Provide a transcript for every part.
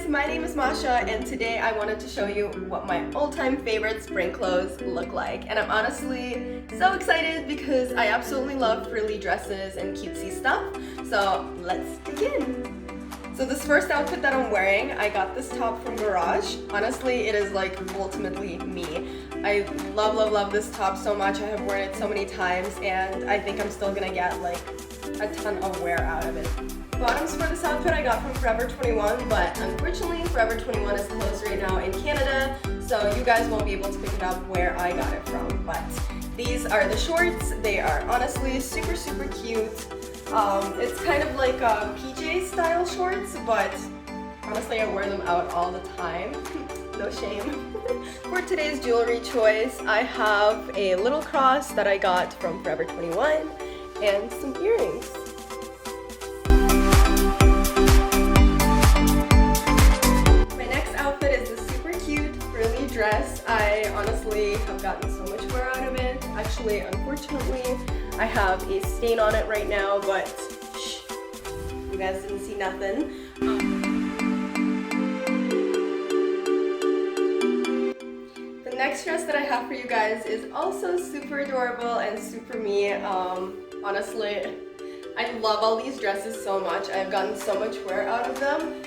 guys, my name is Masha and today I wanted to show you what my all-time favorite spring clothes look like. And I'm honestly so excited because I absolutely love frilly dresses and cutesy stuff. So let's begin. So this first outfit that I'm wearing, I got this top from 𝓕𝓐𝓥𝓞𝓏. Honestly, it is like ultimately me. I love this top so much. I have worn it so many times and I think I'm still gonna get like a ton of wear out of it. Bottoms for this outfit I got from Forever 21, but unfortunately Forever 21 is closed right now in Canada, so you guys won't be able to pick it up where I got it from. But these are the shorts. They are honestly super cute. It's kind of like a PJ style shorts, but honestly I wear them out all the time. No shame. For today's jewelry choice, I have a little cross that I got from Forever 21 and some earrings. Dress. I honestly have gotten so much wear out of it. Actually, unfortunately, I have a stain on it right now, but shh, you guys didn't see nothing. The next dress that I have for you guys is also super adorable and super me. Honestly, I love all these dresses so much. I've gotten so much wear out of them.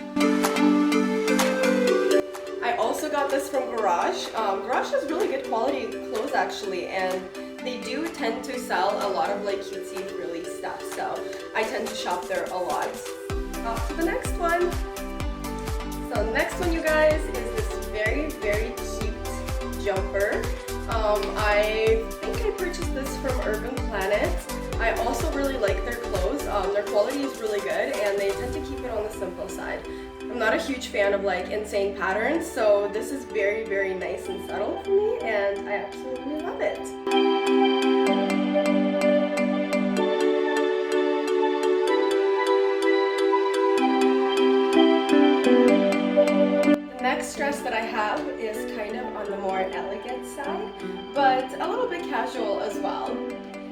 I also got this from 𝓕𝓥𝓞𝓏. 𝓕𝓥𝓞𝓏 has really good quality clothes actually, and they do tend to sell a lot of like cutesy frilly stuff, so I tend to shop there a lot. Off to the next one. So the next one, you guys, is this very cute jumper. I think I purchased this from 𝓕𝓐𝓥𝓚𝓏. I also really like their clothes. Their quality is really good and they tend to keep it on the simple side. I'm not a huge fan of like insane patterns, so this is very nice and subtle for me and I absolutely love it. The next dress that I have is kind of on the more elegant side, but a little bit casual as well.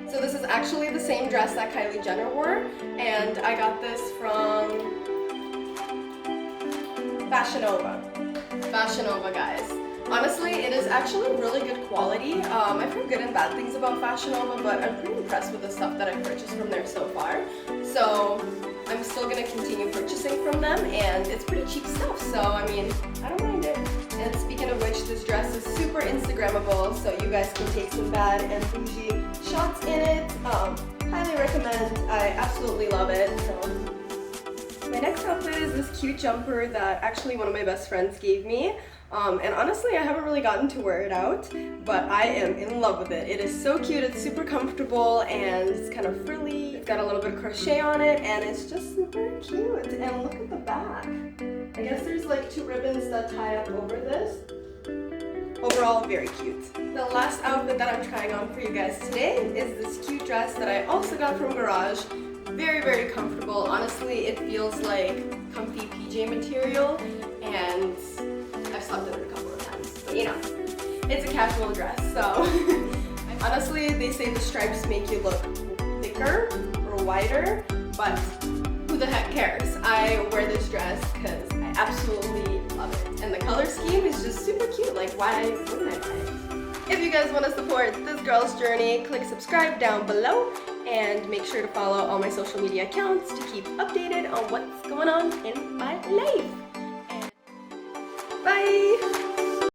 So this is actually the same dress that Kylie Jenner wore, and I got this from Fashion Nova, guys. Honestly, it is actually really good quality. I've heard good and bad things about Fashion Nova, but I'm pretty impressed with the stuff that I've purchased from there so far. So I'm still gonna continue purchasing from them, and it's pretty cheap stuff, so I mean, I don't mind it. And speaking of which, this dress is super Instagrammable, so you guys can take some bad and bougie shots in it. Highly recommend. I absolutely love it. So my next outfit is this cute jumper that actually one of my best friends gave me. And honestly, I haven't really gotten to wear it out, but I am in love with it. It is so cute, it's super comfortable, and it's kind of frilly. It's got a little bit of crochet on it, and it's just super cute. And look at the back. I guess there's like 2 ribbons that tie up over this. Overall, very cute. The last outfit that I'm trying on for you guys today is this cute dress that I also got from 𝓕𝓥𝓞𝓏. Very comfortable. Honestly, it feels like comfy PJ material, and I've slept in it a couple of times, but you know, it's a casual dress, so honestly, they say the stripes make you look thicker or wider, but who the heck cares? I wear this dress because I absolutely love it, and the color scheme is just super cute. Like, why wouldn't I buy it? If you guys want to support this girl's journey, click subscribe down below and make sure to follow all my social media accounts to keep updated on what's going on in my life. And bye!